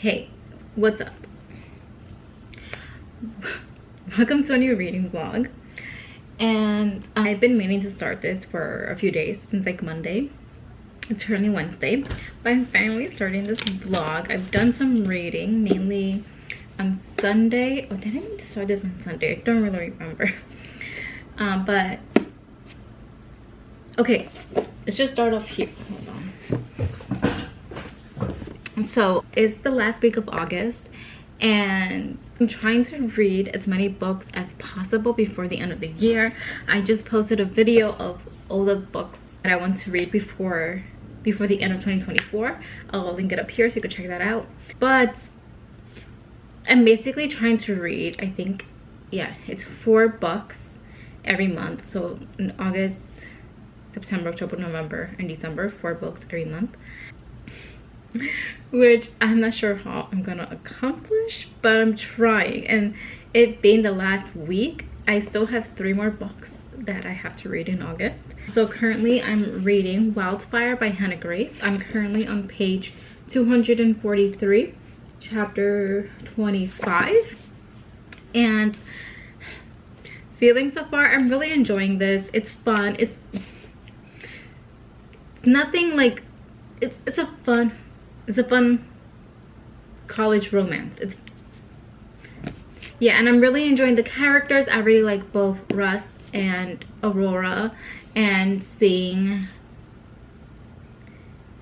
Hey, what's up? Welcome to a new reading vlog. And I've been meaning to start this for a few days, since like Monday. It's currently Wednesday, but I'm finally starting this vlog. I've done some reading, mainly on Sunday. Oh, did I mean to start this on Sunday? I don't really remember. But okay, let's just start off here. Hold on. So it's the last week of August, and I'm trying to read as many books as possible before the end of the year. I just posted a video of all the books that I want to read before the end of 2024. I'll link it up here so you can check that out. But I'm basically trying to read, I think, yeah, it's 4 books every month. So in August, September, October, November, and December, 4 books every month, which I'm not sure how I'm gonna accomplish, but I'm trying. And it being the last week, I still have 3 more books that I have to read in August. So currently I'm reading Wildfire by Hannah Grace. I'm currently on page 243, chapter 25, and feeling so far, I'm really enjoying this. It's fun. It's nothing like, it's a fun college romance. Yeah, and I'm really enjoying the characters. I really like both Russ and Aurora, and seeing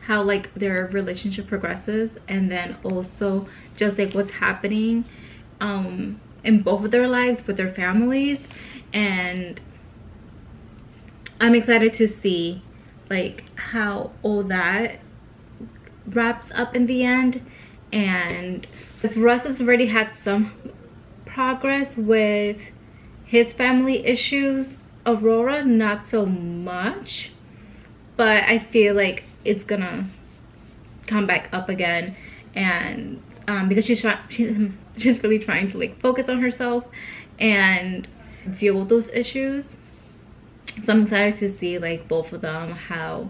how like their relationship progresses, and then also just like what's happening in both of their lives with their families. And I'm excited to see like how all that wraps up in the end. And Russ has already had some progress with his family issues. Aurora, not so much, but I feel like it's gonna come back up again. And because she's really trying to like focus on herself and deal with those issues. So I'm excited to see like both of them, how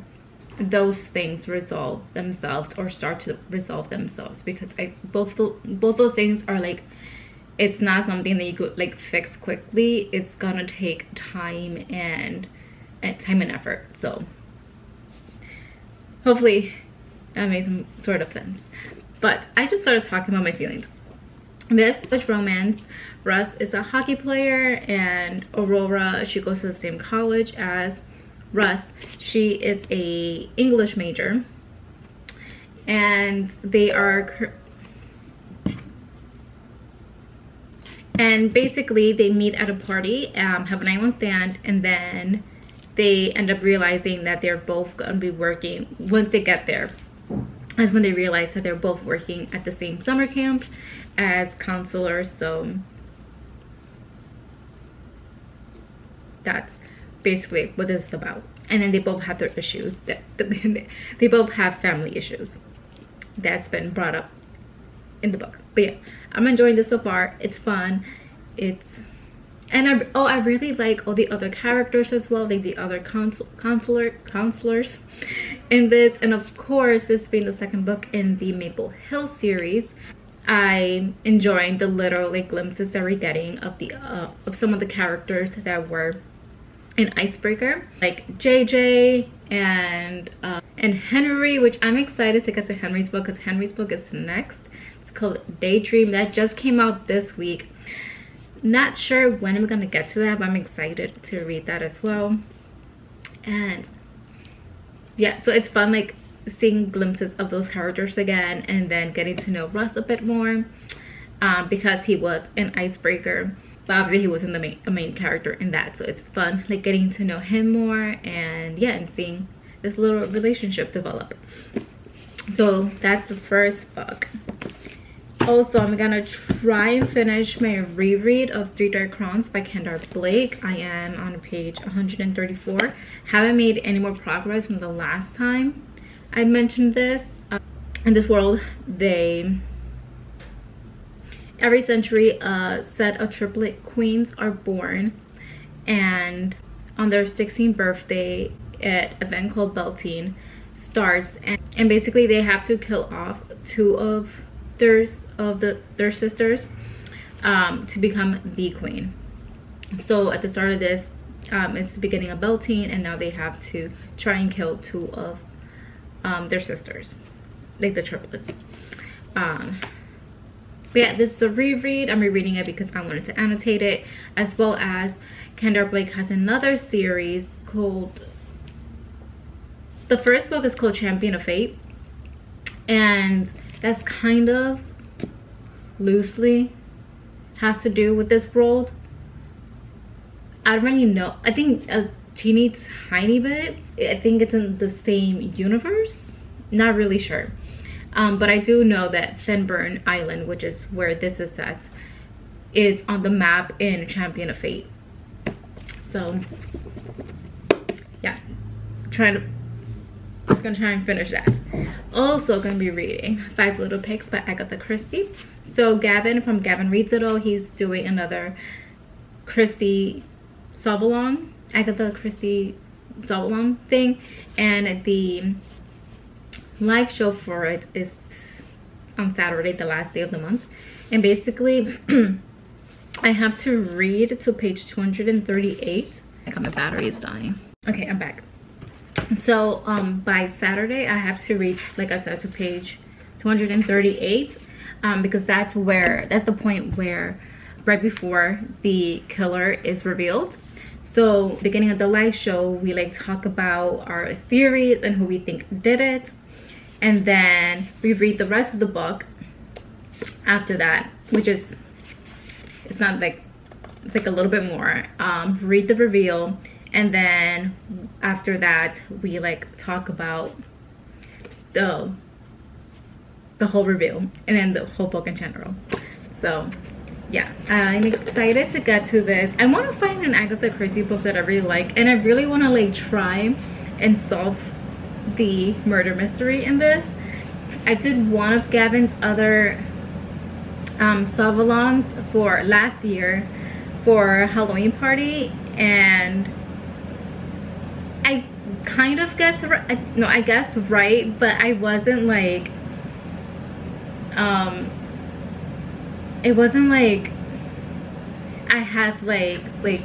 those things resolve themselves or start to resolve themselves, because both those things are like, it's not something that you could like fix quickly. It's gonna take time and effort. So hopefully that made some sort of sense. But I just started talking about my feelings. This is romance. Russ is a hockey player, and Aurora, she goes to the same college as Russ. She is a English major, and they are, and basically they meet at a party, have a night-one stand, and then they end up realizing that they're both gonna be working. Once they get there, that's when they realize that they're both working at the same summer camp as counselors. So that's basically what this is about. And then they both have their issues. They both have family issues that's been brought up in the book. But yeah, I'm enjoying this so far. It's fun. And I really like all the other characters as well, like the other counselors in this. And of course, this being the second book in the Maple Hill series, I'm enjoying the little like glimpses that we're getting of the of some of the characters that were in Icebreaker, like JJ and Henry, which I'm excited to get to Henry's book, because Henry's book is next. It's called Daydream. That just came out this week. Not sure when I'm gonna get to that, but I'm excited to read that as well. And yeah, so it's fun like seeing glimpses of those characters again, and then getting to know Russ a bit more, because he was an Icebreaker, but obviously he wasn't a main character in that. So it's fun like getting to know him more, and yeah, and seeing this little relationship develop. So that's the first book. Also, I'm gonna try and finish my reread of Three Dark Crowns by Kendall Blake. I am on page 134. Haven't made any more progress from the last time I mentioned this. In this world, every century a set of triplet queens are born, and on their 16th birthday, an event called Beltane starts, and basically they have to kill off two of their sisters to become the queen. So at the start of this, it's the beginning of Beltane, and now they have to try and kill 2 of their sisters, like the triplets. But yeah, this is a reread. I'm rereading it because I wanted to annotate it, as well as Kendra Blake has another series called, the first book is called Champion of Fate, and that's kind of loosely has to do with this world. I don't really know. I think a teeny tiny bit. I think it's in the same universe. Not really sure. But I do know that Fenburn Island, which is where this is set, is on the map in Champion of Fate. So yeah, gonna try and finish that. Also gonna be reading 5 Little Pigs by Agatha Christie. So Gavin from Gavin Reads It All, he's doing another Christie solve-along, Agatha Christie solve-along thing, and the live show for it is on Saturday, the last day of the month. And basically I have to read to page 238. I got my battery is dying. Okay, I'm back. So by Saturday I have to read, like I said, to page 238, because that's the point where right before the killer is revealed. So beginning of the live show, we like talk about our theories and who we think did it, and then we read the rest of the book after that, which is, it's like a little bit more. Read the reveal, and then after that we like talk about the whole reveal, and then the whole book in general. So yeah, I'm excited to get to this. I want to find an Agatha Christie book that I really like, and I really want to like try and solve the murder mystery in this. I did one of Gavin's other solve-alongs for last year for Halloween party, and I kind of guessed right. No, I guessed right, but I wasn't like it wasn't like I had like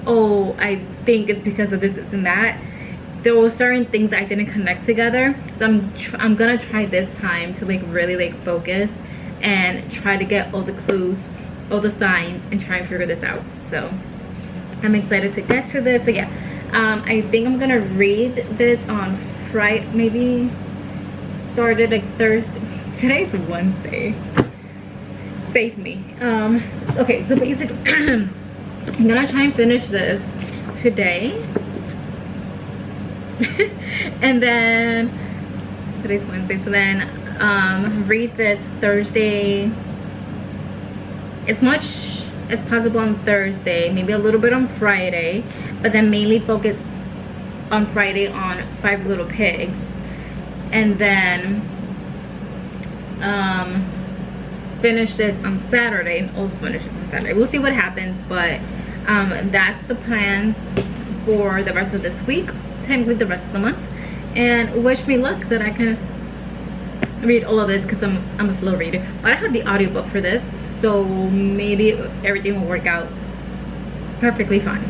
oh, I think it's because of this and that. There were certain things I didn't connect together, so I'm gonna try this time to like really like focus and try to get all the clues, all the signs, and try and figure this out. So I'm excited to get to this. So yeah, I think I'm gonna read this on Friday, maybe started like Thursday. Today's Wednesday. Save me. Okay, so basically I'm gonna try and finish this today. And then today's Wednesday, so then read this Thursday as much as possible on Thursday, maybe a little bit on Friday, but then mainly focus on Friday on 5 Little Pigs, and then finish this on Saturday, and also finish it on Saturday. We'll see what happens, but that's the plan for the rest of this week, technically the rest of the month. And wish me luck that I can read all of this, because I'm a slow reader, but I have the audiobook for this, so maybe everything will work out perfectly fine.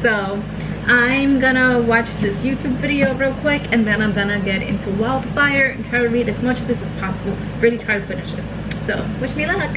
So I'm gonna watch this YouTube video real quick, and then I'm gonna get into Wildfire and try to read as much of this as possible, really try to finish this. So wish me luck.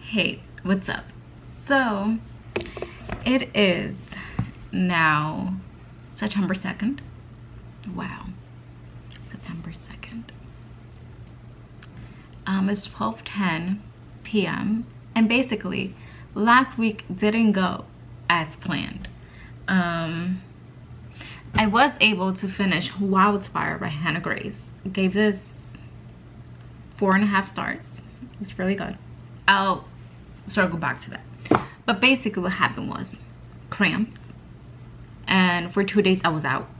Hey, what's up? So it is now September 2nd. Wow, September 2nd. It's 12:10 p.m. and basically last week didn't go as planned. I was able to finish Wildfire by Hannah Grace. Gave this 4.5 stars. It's really good. I'll circle back to that. But basically what happened was cramps, and for 2 days I was out.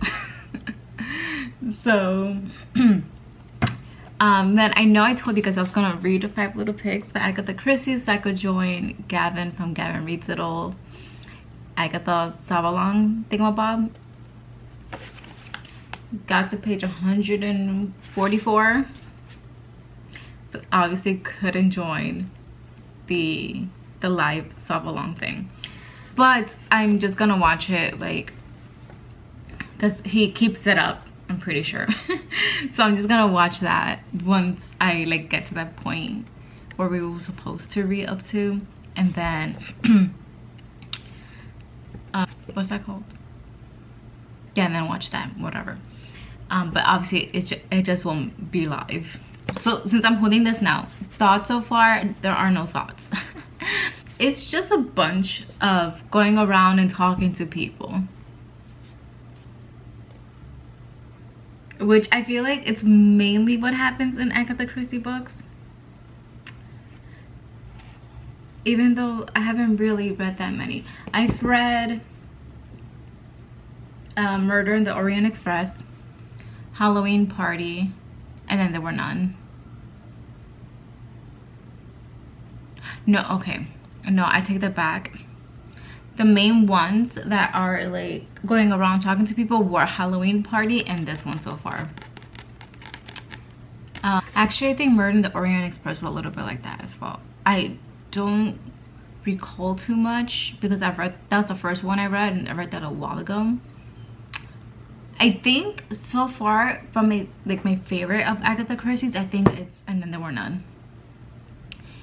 So then I know I told you guys I was gonna read the 5 Little Pigs by Agatha Christie, so I could join Gavin from Gavin Reads It All, Agatha Savalong thingamabob. Got to page 144, so obviously couldn't join the live Savalong thing, but I'm just gonna watch it, like, because he keeps it up, I'm pretty sure. So I'm just gonna watch that once I like get to that point where we were supposed to read up to, and then what's that called? Yeah, and then watch that, whatever. But obviously it just won't be live. So since I'm holding this now, thoughts so far, there are no thoughts. It's just a bunch of going around and talking to people, which I feel like it's mainly what happens in Agatha Christie books, even though I haven't really read that many. I've read Murder in the Orient Express, Halloween Party, and then there were none. No, okay, no, I take that back. The main ones that are like going around talking to people were Halloween Party and this one so far. Actually, I think Murder in the Orient Express was a little bit like that as well. I don't recall too much because that was the first one I read, and I read that a while ago. I think so far from my favorite of Agatha Christie's, I think it's And Then There Were None,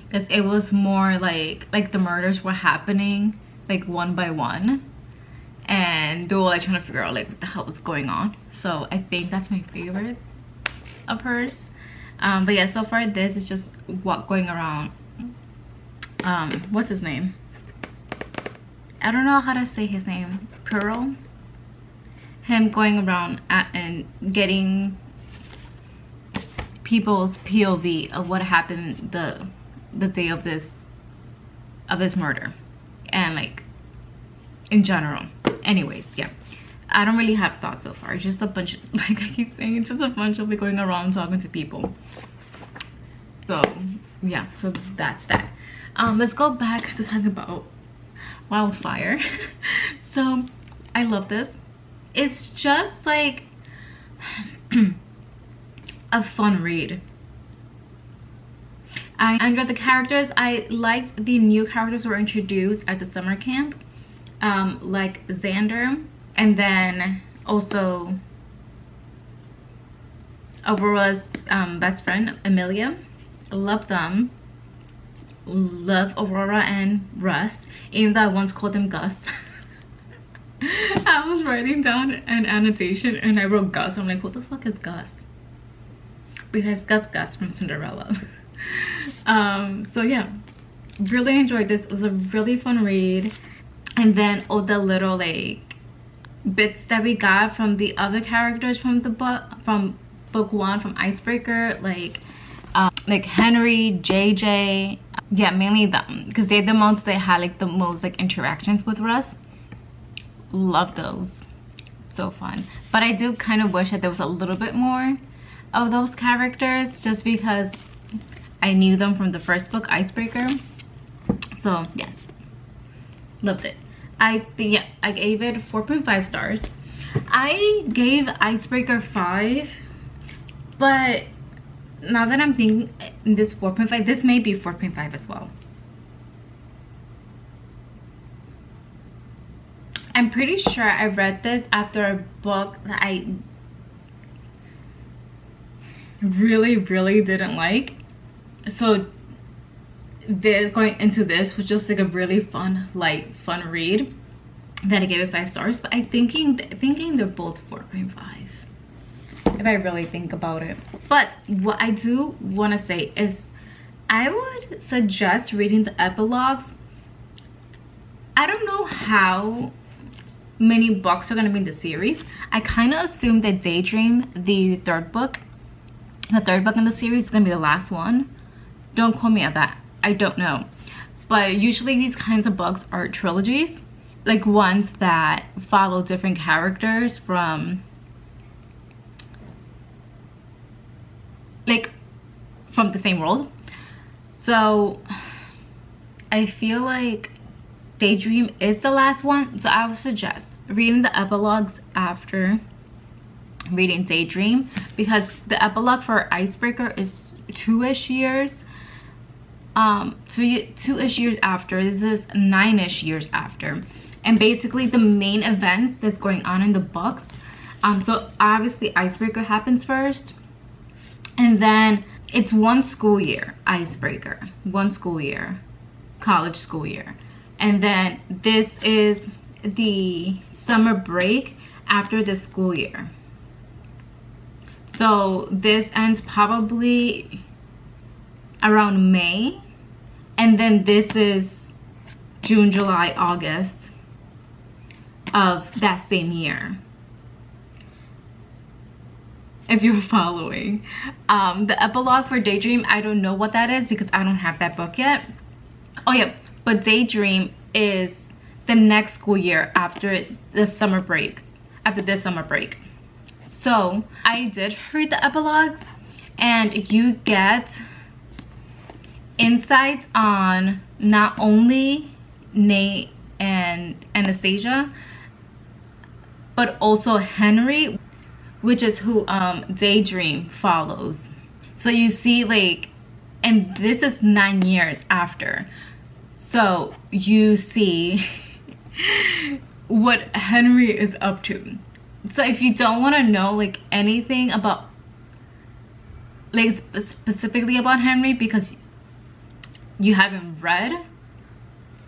because it was more like the murders were happening like one by one, and they were like trying to figure out like what the hell was going on. So I think that's my favorite of hers. But yeah, so far this is just what going around. What's his name? I don't know how to say his name. Pearl. Him going around and getting people's POV of what happened the day of this murder, and like in general. Anyways, yeah, I don't really have thoughts so far. It's just a bunch of, like I keep saying, it's just a bunch of like going around talking to people. So yeah, so that's that. Let's go back to talk about Wildfire. So I love this. It's just like a fun read. I enjoyed the characters. I liked the new characters who were introduced at the summer camp, like Xander, and then also Aurora's best friend Amelia. Love them. Love Aurora and Russ, even though I once called him Gus. I was writing down an annotation and I wrote Gus. I'm like, who the fuck is Gus? Because Gus from Cinderella. So yeah, really enjoyed this. It was a really fun read. And then all the little like bits that we got from the other characters from the book, from book 1, from Icebreaker, like Henry, JJ, yeah, mainly them, because they're the ones that had like the most like interactions with Russ. Love those. So fun. But I do kind of wish that there was a little bit more of those characters, just because I knew them from the first book, Icebreaker. So yes, loved it. I gave it 4.5 stars. I gave Icebreaker 5, but now that I'm thinking, this 4.5, this may be 4.5 as well. I'm pretty sure I read this after a book that I really didn't like. So going into this was just like a really fun, light, fun read that I gave it 5 stars. But I'm thinking they're both 4.5 if I really think about it. But what I do want to say is I would suggest reading the epilogues. I don't know how many books are going to be in the series. I kind of assume that Daydream, the third book in the series, is going to be the last one. Don't quote me on that. I don't know. But usually these kinds of books are trilogies, like ones that follow different characters from the same world. So I feel like Daydream is the last one, so I would suggest reading the epilogues after reading Daydream, because the epilogue for Icebreaker is 2-ish years. 2-ish years after. This is 9-ish years after, and basically the main events that's going on in the books. So obviously Icebreaker happens first, and then it's 1 school year. Icebreaker, 1 school year, college school year. And then this is the summer break after the school year. So this ends probably around May. And then this is June, July, August of that same year. If you're following. The epilogue for Daydream, I don't know what that is because I don't have that book yet. Oh yeah. But Daydream is the next school year after the summer break, after this summer break. So I did read the epilogues, and you get insights on not only Nate and Anastasia, but also Henry, which is who Daydream follows. So you see, like, and this is 9 years after. So you see what Henry is up to. So if you don't want to know like anything about, like specifically about Henry, because you haven't read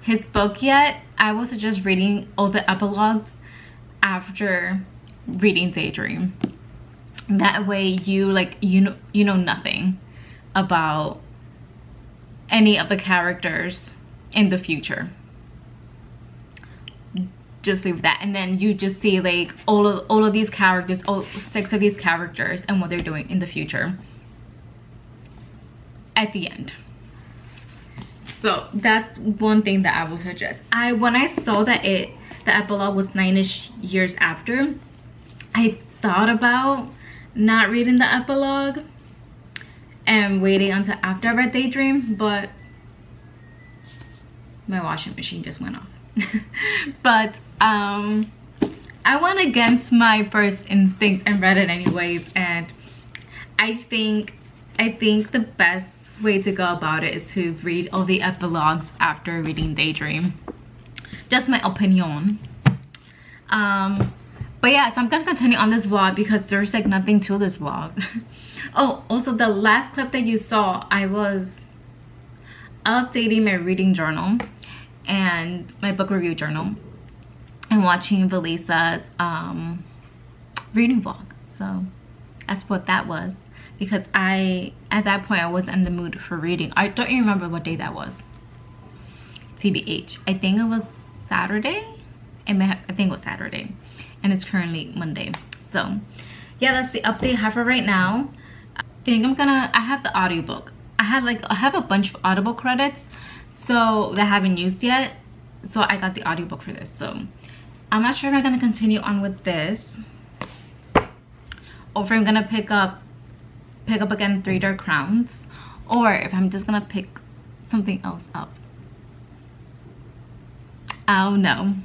his book yet, I would suggest reading all the epilogues after reading Daydream. That way you know nothing about any of the characters in the future. Just leave that, and then you just see like all of these characters, all 6 of these characters, and what they're doing in the future at the end. So that's one thing that I would suggest. When I saw that the epilogue was 9-ish years after, I thought about not reading the epilogue and waiting until after I read Daydream, but my washing machine just went off. But I went against my first instinct and read it anyways, and I think the best way to go about it is to read all the epilogues after reading Daydream. Just my opinion. But yeah, so I'm gonna continue on this vlog because there's like nothing to this vlog. Oh, also the last clip that you saw, I was updating my reading journal and my book review journal and watching Valisa's reading vlog. So that's what that was, because at that point I wasn't in the mood for reading. I don't even remember what day that was, TBH. I think it was Saturday. I think it was Saturday, and it's currently Monday. So yeah, that's the update I have for right now. I have the audiobook. I have a bunch of Audible credits so that I haven't used yet, so I got the audiobook for this. So I'm not sure if I'm gonna continue on with this, or if I'm gonna pick up again 3 Dark Crowns, or if I'm just gonna pick something else up. Oh no.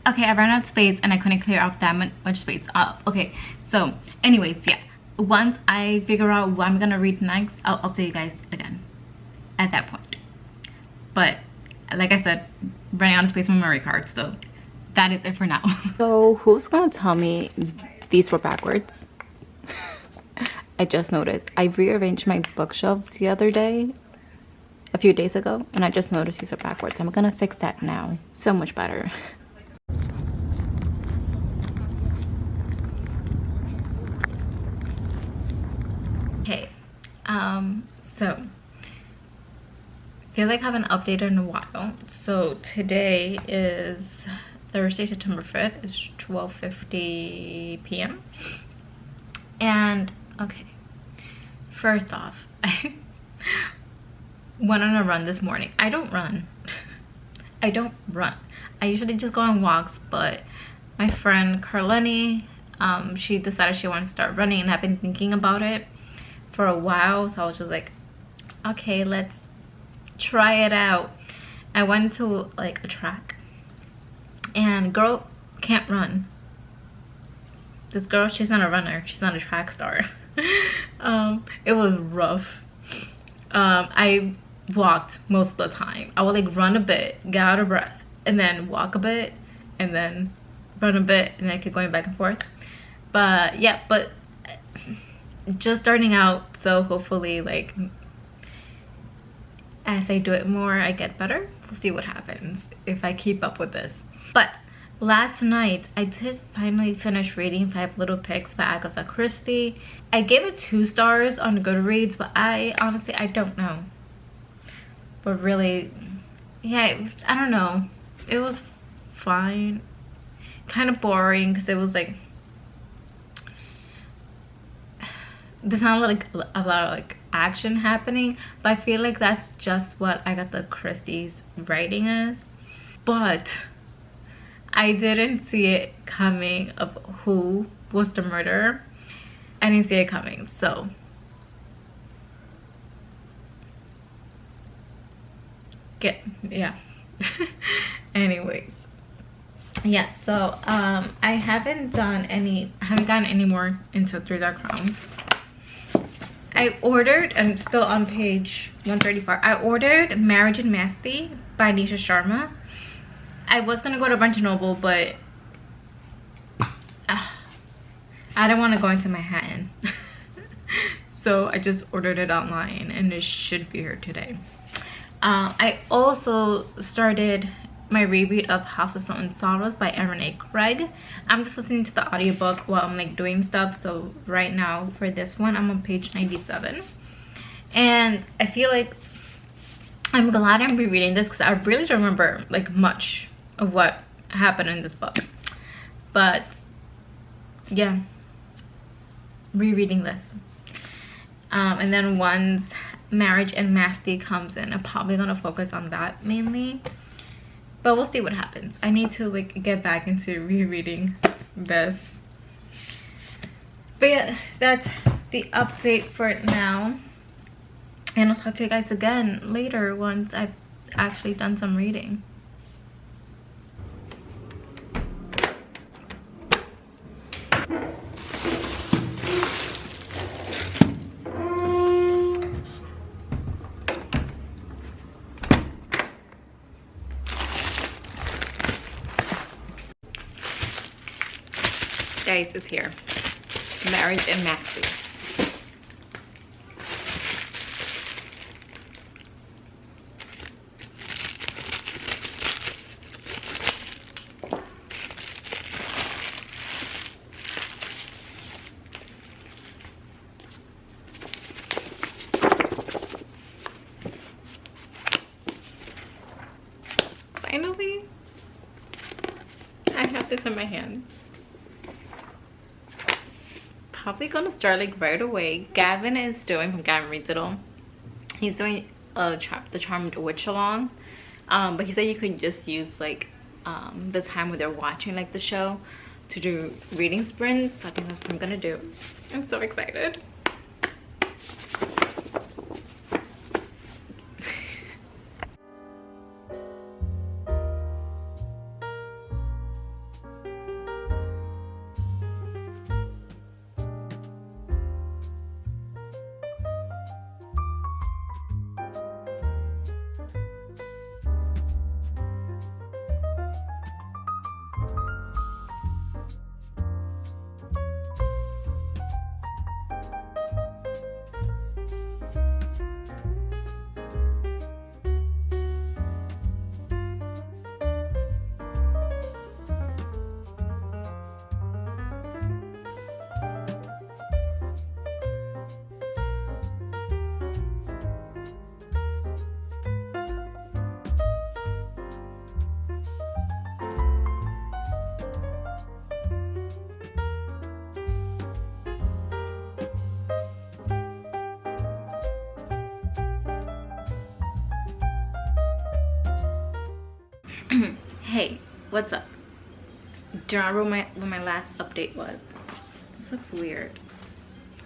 Okay, I ran out of space and I couldn't clear up that much space. Okay, so anyways, yeah, once I figure out what I'm gonna read next, I'll update you guys again at that point. But like I said, running out of space on my memory card, so that is it for now. So who's gonna tell me these were backwards? I just noticed. I rearranged my bookshelves the other day a few days ago, and I just noticed these are backwards. I'm gonna fix that now. So much better. Okay, so I feel like I haven't updated in a while. So today is Thursday, September 5th. It's 12:50 p.m. And okay, first off, I went on a run this morning. I don't run. I don't run. I usually just go on walks, but my friend Carleni, she decided she wanted to start running, and I've been thinking about it for a while, so I was just like, okay, let's try it out. I went to like a track, and girl can't run. This girl, she's not a runner, she's not a track star. It was rough. I walked most of the time. I would like run a bit, get out of breath, and then walk a bit, and then run a bit, and I keep going back and forth. But yeah, but just starting out, so hopefully like as I do it more, I get better. We'll see what happens if I keep up with this. But last night I did finally finish reading 5 Little Pigs by Agatha Christie. I gave it 2 stars on Goodreads, but I honestly, I don't know. But really, yeah, it was, I don't know. It was fine. Kind of boring because it was like, there's not like a lot of like action happening, but I feel like that's just what Agatha Christie's writing is. But I didn't see it coming of who was the murderer. I didn't see it coming, so yeah. Anyways, yeah, so I haven't gotten any more into Three Dark Crowns. I ordered, I'm still on page 134. I ordered Marriage and Masti by Nisha Sharma. I was gonna go to Barnes & Noble, but I don't want to go into Manhattan. So I just ordered it online, and it should be here today. I also started my reread of House of Salt and Sorrows by Renee Craig. I'm just listening to the audiobook while I'm like doing stuff. So right now for this one, I'm on page 97. And I feel like I'm glad I'm rereading this because I really don't remember like much of what happened in this book. But yeah, rereading this. And then once Marriage and Masti comes in, I'm probably gonna focus on that mainly, but we'll see what happens. I need to like get back into rereading this. But yeah, that's the update for now, and I'll talk to you guys again later once I've actually done some reading. Guys, it's here. Marriage and Masti. Finally, I have this in my hand. Probably gonna start like right away. Gavin is doing, from Gavin Reads It All, he's doing the Charmed Witch along, but he said you could just use like the time where they're watching like the show to do reading sprints. So I think that's what I'm gonna do. I'm so excited. Hey, what's up? Do you remember when my last update was? This looks weird.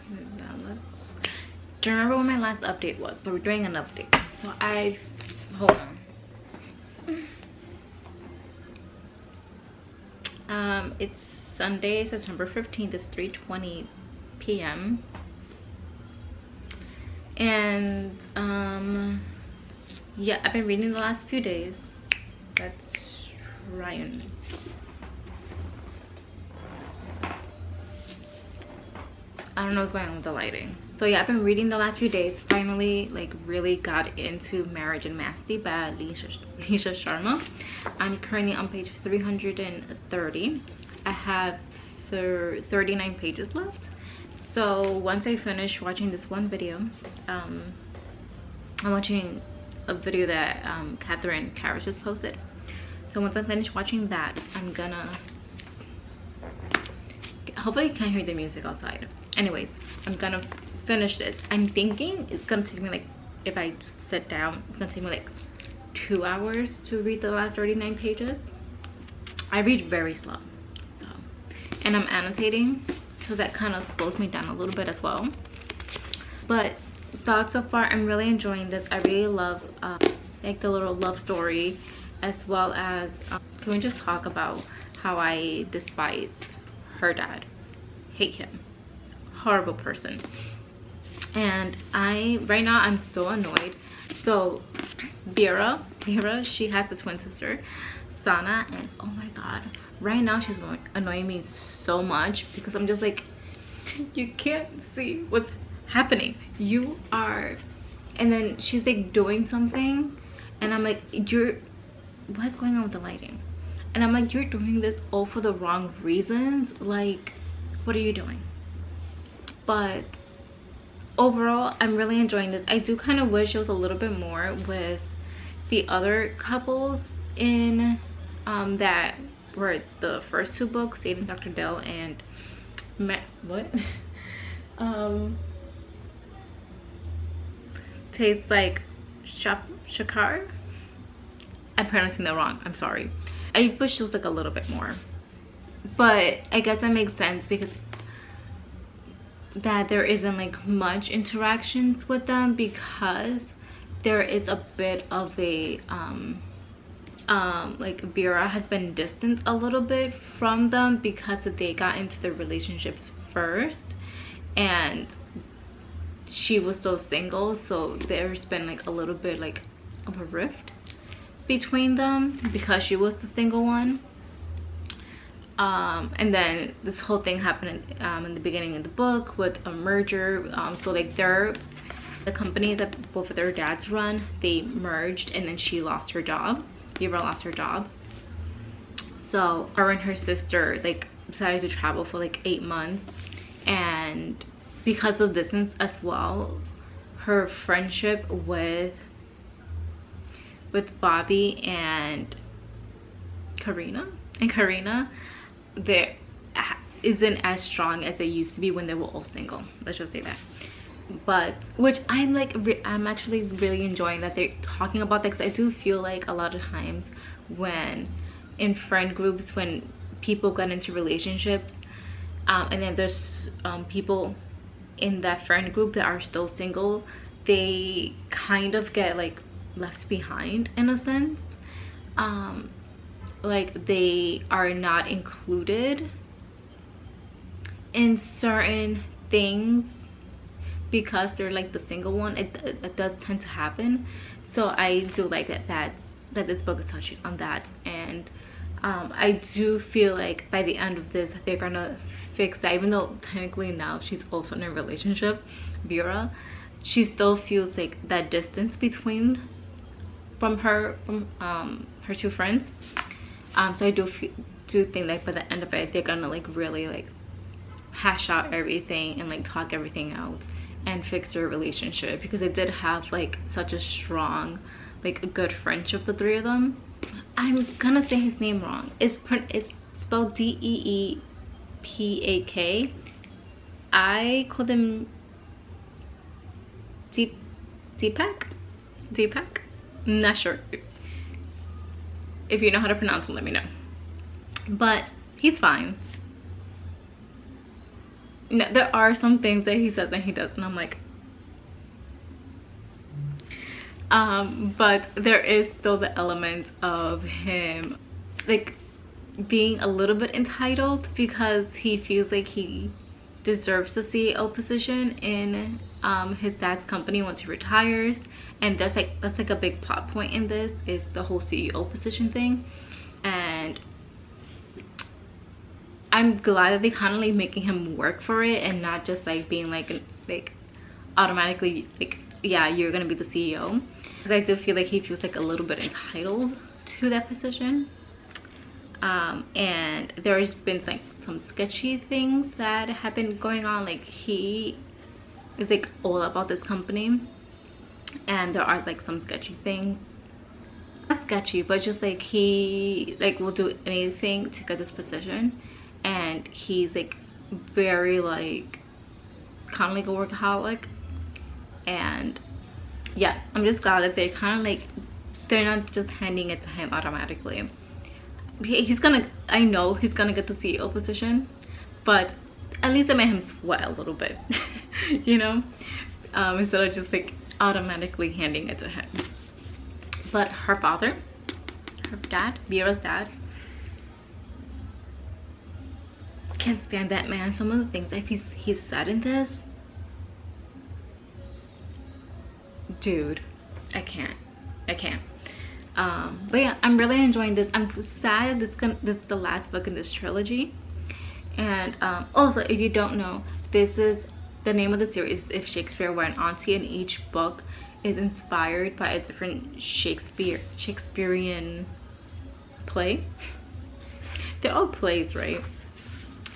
Do you remember when my last update was? But we're doing an update. So hold on. It's Sunday, September 15th. It's 3:20 p.m. And yeah, I've been reading the last few days. Let's try and I don't know what's going on with the lighting. So yeah, I've been reading the last few days. Finally, like, really got into Marriage and Masti by Nisha Sharma. I'm currently on page 330. I have 39 pages left. So once I finish watching this one video, I'm watching a video that Catherine Karras just posted. So once I finish watching that, I'm gonna, hopefully you can't hear the music outside. Anyways, I'm gonna finish this. I'm thinking it's gonna take me, like, if I just sit down, it's gonna take me like 2 hours to read the last 39 pages. I read very slow, so, and I'm annotating, so that kind of slows me down a little bit as well. But thoughts so far, I'm really enjoying this. I really love like the little love story, as well as can we just talk about how I despise her dad, hate him, horrible person. And right now I'm so annoyed. So Vera, she has a twin sister, Sana, and oh my god, right now she's annoying me so much because I'm just like, you can't see what's happening, you are, and then she's like doing something and I'm like, what's going on with the lighting? And I'm like, you're doing this all for the wrong reasons. Like, what are you doing? But overall, I'm really enjoying this. I do kind of wish it was a little bit more with the other couples in that were the first two books, Dating Dr. Dill and Tastes Like Shakar. I'm pronouncing that wrong, I'm sorry. I wish it was like a little bit more, but I guess that makes sense because that there isn't like much interactions with them, because there is a bit of a like Vera has been distanced a little bit from them because they got into the relationships first and she was so single, so there's been like a little bit like of a rift between them because she was the single one. And then this whole thing happened in the beginning of the book with a merger. So like the companies that both of their dads run, they merged, and then she lost her job. Vera lost her job. So her and her sister like decided to travel for like 8 months, and because of distance as well, her friendship with Bobby and Karina there isn't as strong as it used to be when they were all single, let's just say that. But which I'm like, I'm actually really enjoying that they're talking about that, because I do feel like a lot of times when in friend groups, when people get into relationships and then there's people in that friend group that are still single, they kind of get like left behind in a sense. Like they are not included in certain things because they're like the single one. It does tend to happen. So I do like that this book is touching on that. And I do feel like by the end of this they're gonna fix that, even though technically now she's also in a relationship, Vera, she still feels like that distance between her two friends. So I do think like by the end of it they're gonna like really like hash out everything and like talk everything out and fix their relationship, because they did have like such a strong, like a good friendship, the three of them. I'm gonna say his name wrong. It's spelled Deepak. I call them Deepak. Not sure. If you know how to pronounce him, let me know. But he's fine. No, there are some things that he says and he does, and I'm like, but there is still the element of him like being a little bit entitled because he feels like he deserves the CEO position in his dad's company once he retires. And that's like a big plot point in this, is the whole CEO position thing. And I'm glad that they kind of like making him work for it and not just like being like automatically like, yeah, you're gonna be the CEO. Because I do feel like he feels like a little bit entitled to that position. And there's been like some sketchy things that have been going on. Like he is like all about this company, and there are like some sketchy things. Not sketchy, but just like he like will do anything to get this position. And he's like very like kind of like a workaholic. And yeah, I'm just glad that they're kind of like, they're not just handing it to him automatically. He's gonna, I know he's gonna get the CEO position, but at least I made him sweat a little bit. You know, instead of just like automatically handing it to him. But her father, her dad, Vera's dad, can't stand that man. Some of the things that he's said in this, dude, I can't. But yeah, I'm really enjoying this. I'm sad this is the last book in this trilogy. And also, if you don't know, this is the name of the series, If Shakespeare Were an Auntie, and each book is inspired by a different Shakespearean play. They're all plays, right?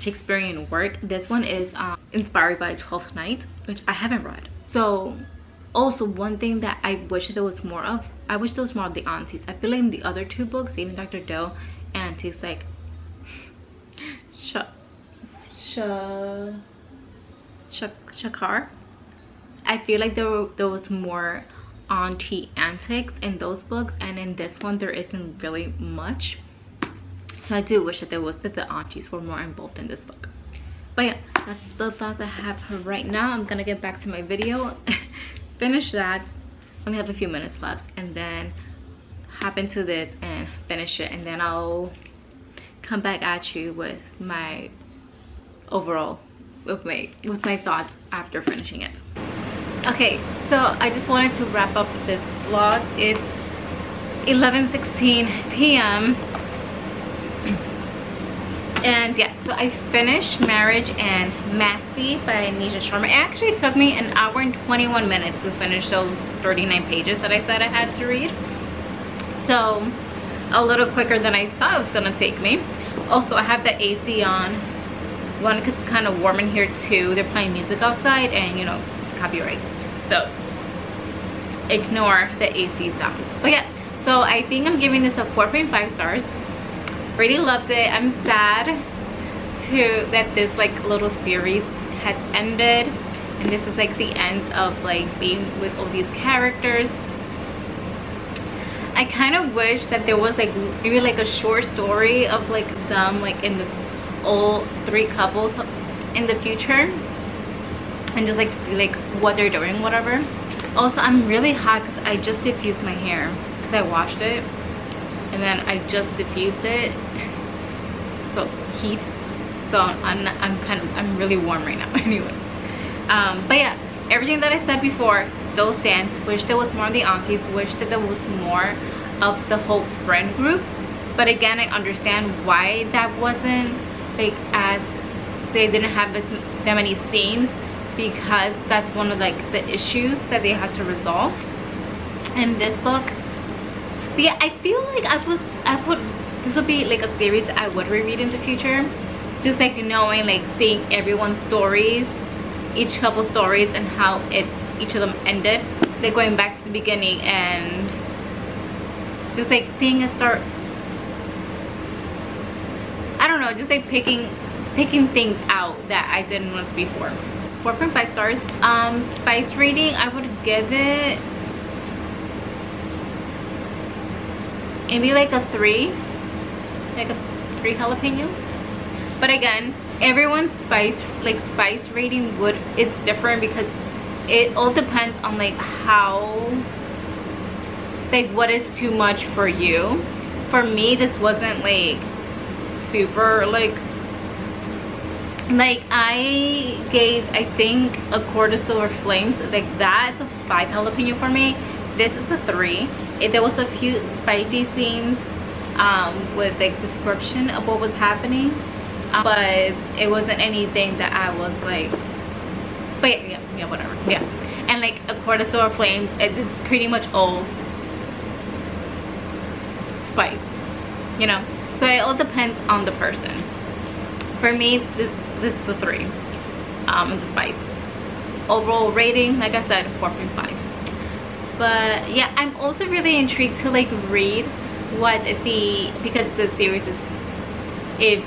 Shakespearean work. This one is inspired by Twelfth Night, which I haven't read. So also, one thing that I wish there was more of, I wish there was more of the aunties. I feel like in the other two books, even Dr. Doe, aunties like Shakar, I feel like there was more auntie antics in those books, and in this one there isn't really much. So I do wish that the aunties were more involved in this book. But yeah, that's the thoughts I have for right now. I'm gonna get back to my video, finish that. Only have a few minutes left, and then hop into this and finish it, and then I'll come back at you with my overall, with my thoughts after finishing it. Okay, so I just wanted to wrap up this vlog. It's 11:16 p.m. And yeah, so I finished Marriage and Masti by Nisha Sharma. It actually took me an hour and 21 minutes to finish those 39 pages that I said I had to read. So a little quicker than I thought it was gonna take me. Also, I have the AC on. One, because it's kind of warm in here too. They're playing music outside, and you know, copyright. So ignore the AC sounds. But yeah, so I think I'm giving this a 4.5 stars. Really loved it. I'm sad that this like little series has ended, and this is like the end of like being with all these characters. I kind of wish that there was like maybe like a short story of like them like in the all three couples in the future, and just like see like what they're doing, whatever. Also, I'm really hot because I just diffused my hair because I washed it and then I just diffused it, so heat. So I'm really warm right now. Anyways, but yeah, everything that I said before still stands. Wish there was more of the aunties, wish that there was more of the whole friend group. But again, I understand why that wasn't like, as they didn't have that many scenes, because that's one of like the issues that they had to resolve in this book. But yeah, I feel like I would this would be like a series I would reread in the future, just like knowing, like seeing everyone's stories, each couple's stories, and how each of them ended, like going back to the beginning and just like seeing it start. I don't know, just like picking things out that I didn't notice before. 4.5 stars. Spice rating, I would give it maybe like a 3, like a 3 jalapenos. But again, everyone's spice rating is different, because it all depends on like how, like what is too much for you. For me, this wasn't like super like I gave, I think, a Quarter Silver Flames, like that's a 5 jalapeno for me. This is a 3. There was a few spicy scenes with like description of what was happening, but it wasn't anything that I was like, but yeah, whatever. Yeah. And like a Quarter Silver Flames, it's pretty much all spice, you know. So it all depends on the person. For me, this is a 3. The spice. Overall rating, like I said, 4.5. But yeah, I'm also really intrigued to like read what because the series is If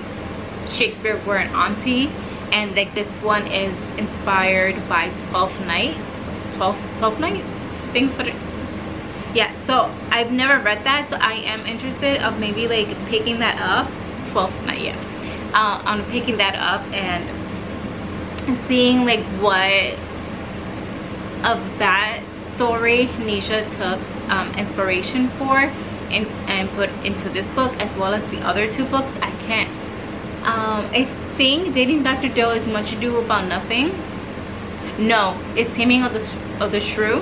Shakespeare Were an Auntie, and like this one is inspired by 12th Night, thing for it. Yeah, so I've never read that, so I am interested of maybe like picking that up. 12th Night, yeah. On picking that up and seeing like what of that story Nisha took inspiration for and put into this book, as well as the other 2 books. I can't I think Dating Dr. Doe is Much Ado About Nothing. No, it's Taming of the Shrew,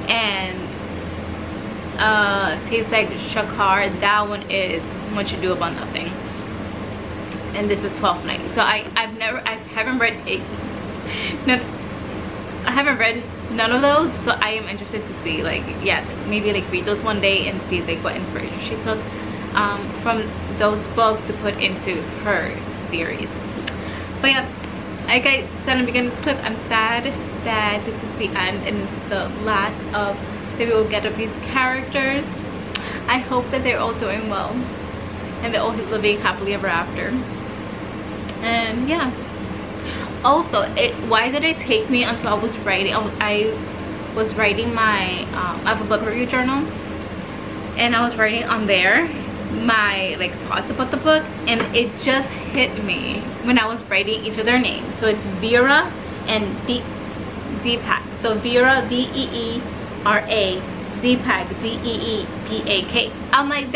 and Tastes Like Shakar. That one is Much Ado About Nothing, and this is 12th Night. So I haven't read I haven't read none of those, so I am interested to see, like, yes, maybe like read those one day and see like what inspiration she took from those books to put into her series. But yeah, like I said in the beginning of this clip, I'm sad that this is the end and it's the last of that we will get of these characters. I hope that they're all doing well and they're all living happily ever after. And yeah, also, why did it take me until I was writing? I was writing my I have a book review journal, and I was writing on there my like thoughts about the book, and it just hit me when I was writing each of their names. So it's Vera and Deepak. So Vera, D-E-E-R-A, Deepak, D-E-E-P-A-K. I'm like,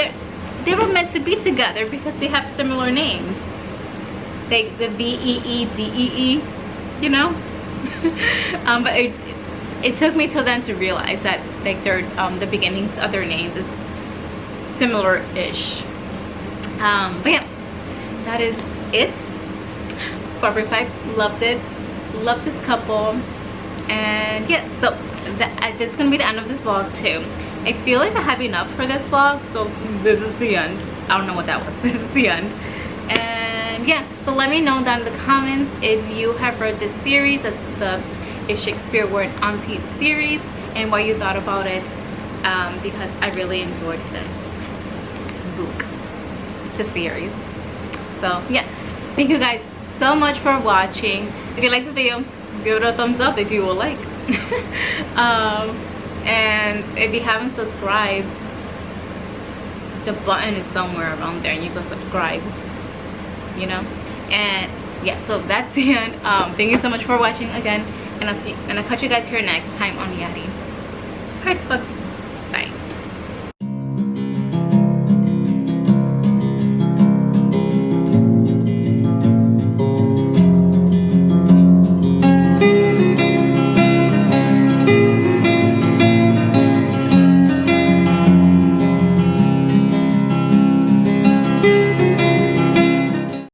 they were meant to be together because they have similar names, like the V-E-E-D-E-E, you know. But it took me till then to realize that like their the beginnings of their names is similar-ish. But yeah, that is it. 4.5. Loved it. Loved this couple. And yeah, so this is gonna be the end of this vlog too. I feel like I have enough for this vlog, so this is the end. I don't know what that was. This is the end. And yeah, so let me know down in the comments if you have read this series, the If Shakespeare Were an Auntie series, and what you thought about it, because I really enjoyed this book, the series. So yeah, thank you guys so much for watching. If you like this video, give it a thumbs up if you will like. And if you haven't subscribed, the button is somewhere around there and you can subscribe, you know. And yeah, so that's the end. Thank you so much for watching again, and I'll catch you guys here next time on Yari. Hearts, bugs.